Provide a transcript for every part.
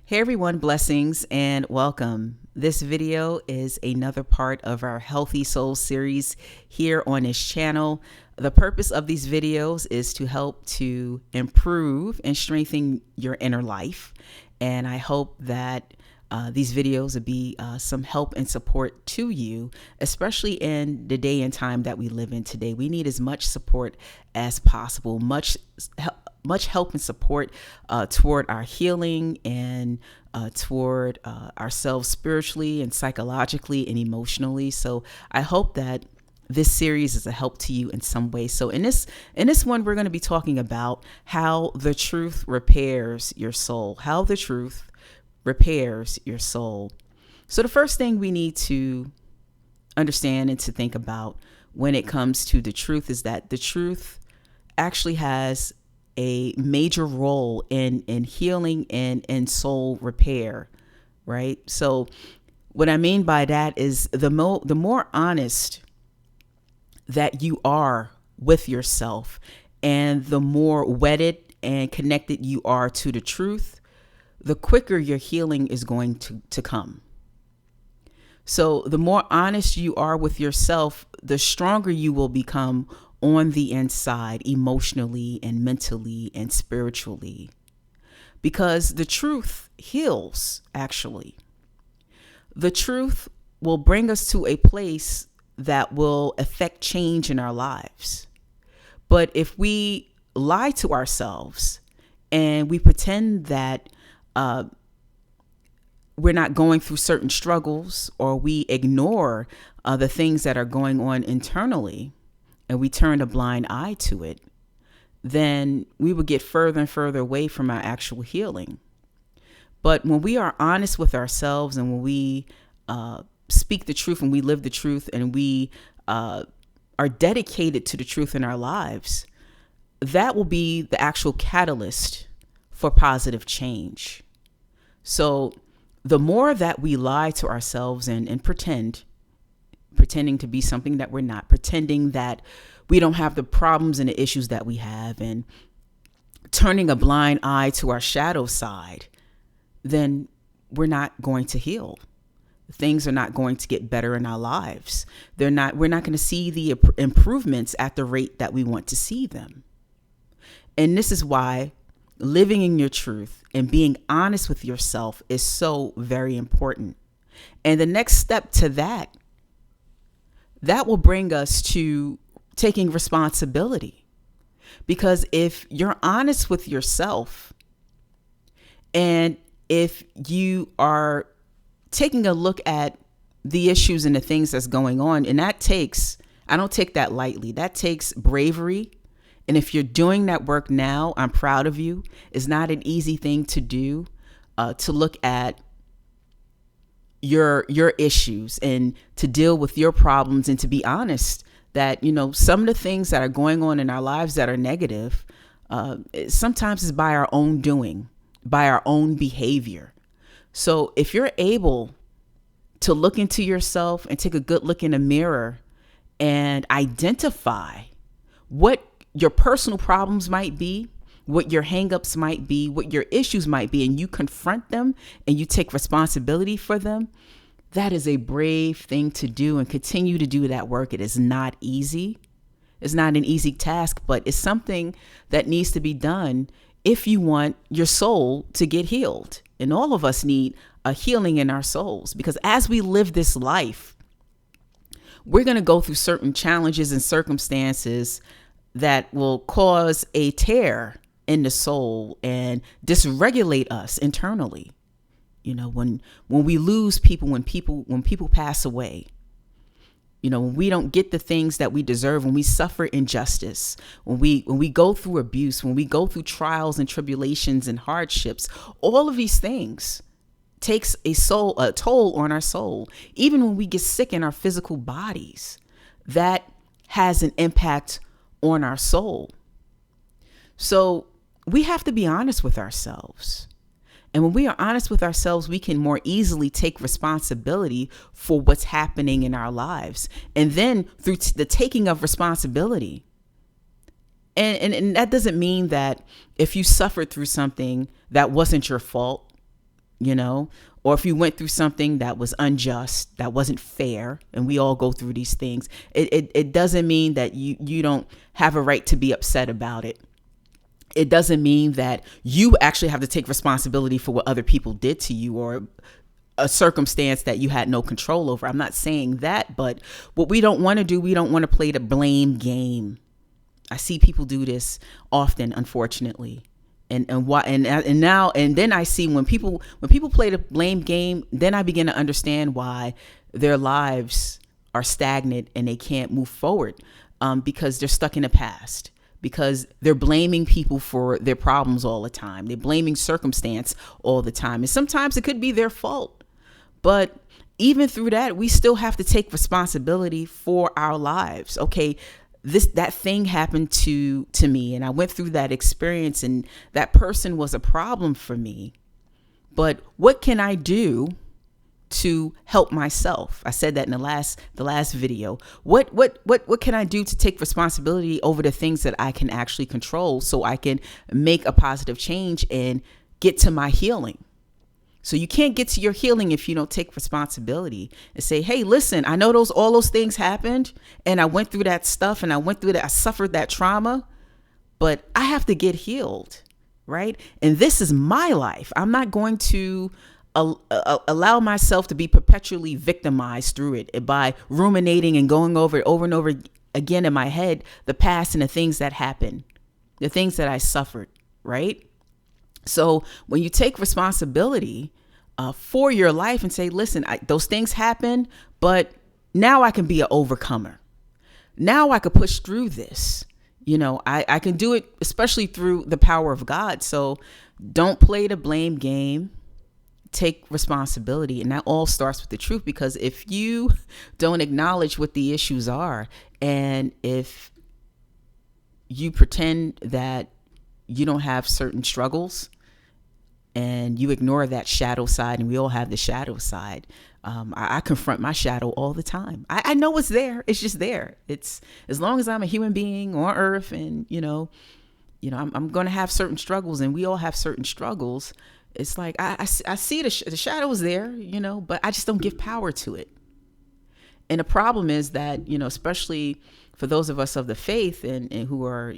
Hey everyone, blessings and welcome. This video is another part of our Healthy Soul series here on this channel. The purpose of these videos is to help to improve and strengthen your inner life. And I hope that these videos will be some help and support to you, especially in the day and time that we live in today. We need as much support as possible, much help and support toward our healing and toward ourselves spiritually and psychologically and emotionally. So I hope that this series is a help to you in some way. So in this one, we're going to be talking about how the truth repairs your soul, how the truth repairs your soul. So the first thing we need to understand and to think about when it comes to the truth is that the truth actually has a major role in healing and in soul repair, right? So what I mean by that is the more honest that you are with yourself and the more wedded and connected you are to the truth, the quicker your healing is going to come. So the more honest you are with yourself, the stronger you will become on the inside, emotionally and mentally and spiritually, because the truth heals. Actually, the truth will bring us to a place that will affect change in our lives. But if we lie to ourselves and we pretend that we're not going through certain struggles, or we ignore the things that are going on internally, and we turn a blind eye to it, then we will get further and further away from our actual healing. But when we are honest with ourselves, and when we speak the truth and we live the truth, and we are dedicated to the truth in our lives, that will be the actual catalyst for positive change. So the more that we lie to ourselves and pretending to be something that we're not, pretending that we don't have the problems and the issues that we have, and turning a blind eye to our shadow side, then we're not going to heal. Things are not going to get better in our lives. We're not going to see the improvements at the rate that we want to see them. And this is why living in your truth and being honest with yourself is so very important. And the next step to that will bring us to taking responsibility. Because if you're honest with yourself, and if you are taking a look at the issues and the things that's going on, and I don't take that lightly. That takes bravery. And if you're doing that work now, I'm proud of you. It's not an easy thing to do, to look at your issues and to deal with your problems, and to be honest that, some of the things that are going on in our lives that are negative, sometimes is by our own doing, by our own behavior. So if you're able to look into yourself and take a good look in the mirror and identify what your personal problems might be, what your hangups might be, what your issues might be, and you confront them and you take responsibility for them, that is a brave thing to do, and continue to do that work. It is not easy. It's not an easy task, but it's something that needs to be done if you want your soul to get healed. And all of us need a healing in our souls, because as we live this life, we're going to go through certain challenges and circumstances that will cause a tear in the soul and dysregulate us internally. When we lose people, when people pass away, when we don't get the things that we deserve, when we suffer injustice, when we go through abuse, when we go through trials and tribulations and hardships, all of these things takes a toll on our soul. Even when we get sick in our physical bodies, that has an impact on our soul. So we have to be honest with ourselves. And when we are honest with ourselves, we can more easily take responsibility for what's happening in our lives. And then through the taking of responsibility, and that doesn't mean that if you suffered through something that wasn't your fault, you know, or if you went through something that was unjust, that wasn't fair, and we all go through these things, it doesn't mean that you don't have a right to be upset about it. It doesn't mean that you actually have to take responsibility for what other people did to you, or a circumstance that you had no control over. I'm not saying that, but what we don't want to do, we don't want to play the blame game. I see people do this often, unfortunately. And then I see when people play the blame game, then I begin to understand why their lives are stagnant and they can't move forward, because they're stuck in the past, because they're blaming people for their problems all the time. They're blaming circumstance all the time. And sometimes it could be their fault. But even through that, we still have to take responsibility for our lives. Okay, that thing happened to me, and I went through that experience, and that person was a problem for me. But what can I do to help myself? I said that in the last video. What can I do to take responsibility over the things that I can actually control, so I can make a positive change and get to my healing? So you can't get to your healing if you don't take responsibility and say, hey, listen, I know all those things happened, and I went through that stuff, and I suffered that trauma, but I have to get healed, right? And this is my life. I'm not going to allow myself to be perpetually victimized through it by ruminating and going over it over and over again in my head, the past and the things that happened, the things that I suffered, right? So when you take responsibility for your life and say, listen, those things happened, but now I can be an overcomer. Now I could push through this. You know, I can do it, especially through the power of God. So don't play the blame game. Take responsibility. And that all starts with the truth, because if you don't acknowledge what the issues are, and if you pretend that you don't have certain struggles, and you ignore that shadow side, and we all have the shadow side. I confront my shadow all the time. I know it's there. It's just there. It's, as long as I'm a human being on earth, and I'm going to have certain struggles, and we all have certain struggles. It's like I see the shadow is there, but I just don't give power to it. And the problem is that, especially for those of us of the faith and who are,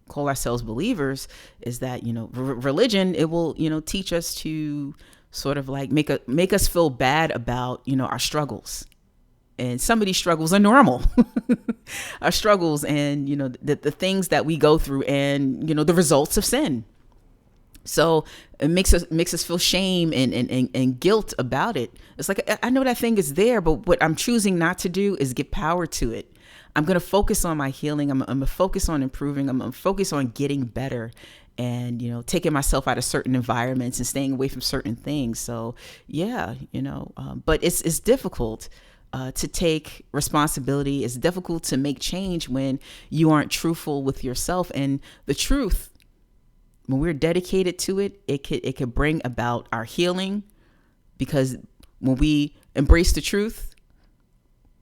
call ourselves believers, is that, religion, it will, teach us to sort of like make us feel bad about, our struggles. And some of these struggles are normal. Our struggles and, the things that we go through, and, the results of sin. So it makes us feel shame and guilt about it. It's like, I know that thing is there, but what I'm choosing not to do is give power to it. I'm going to focus on my healing. I'm going to focus on improving. I'm going to focus on getting better, and, taking myself out of certain environments and staying away from certain things. So yeah, but it's difficult to take responsibility. It's difficult to make change when you aren't truthful with yourself. And the truth, when we're dedicated to it, it could bring about our healing, because when we embrace the truth,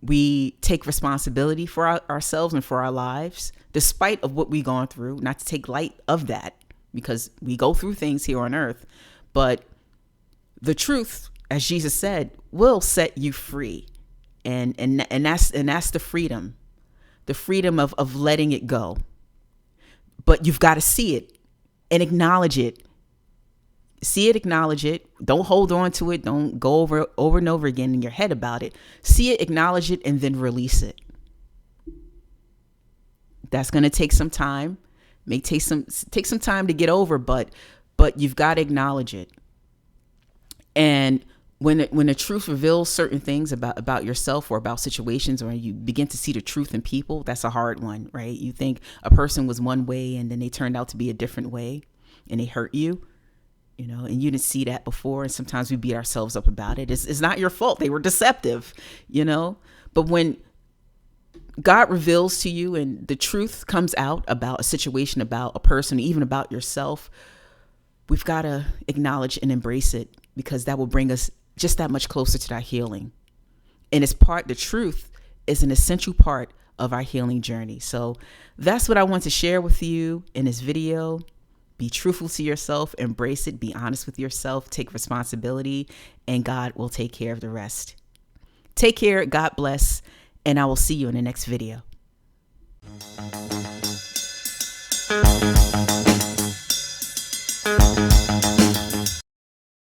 we take responsibility for ourselves and for our lives, despite of what we've gone through. Not to take light of that, because we go through things here on earth, but the truth, as Jesus said, will set you free, and that's the freedom of letting it go. But you've got to see it and acknowledge it. See it, acknowledge it. Don't hold on to it. Don't go over and over again in your head about it. See it, acknowledge it, and then release it. That's going to take some time. May take some time to get over, but you've got to acknowledge it. And when the truth reveals certain things about yourself or about situations, or you begin to see the truth in people, that's a hard one, right? You think a person was one way, and then they turned out to be a different way, and they hurt you. And you didn't see that before. And sometimes we beat ourselves up about it. It's not your fault. They were deceptive, But when God reveals to you and the truth comes out about a situation, about a person, even about yourself, we've got to acknowledge and embrace it, because that will bring us just that much closer to our healing. And the truth is an essential part of our healing journey. So that's what I want to share with you in this video. Be truthful to yourself, embrace it, be honest with yourself, take responsibility, and God will take care of the rest. Take care, God bless, and I will see you in the next video.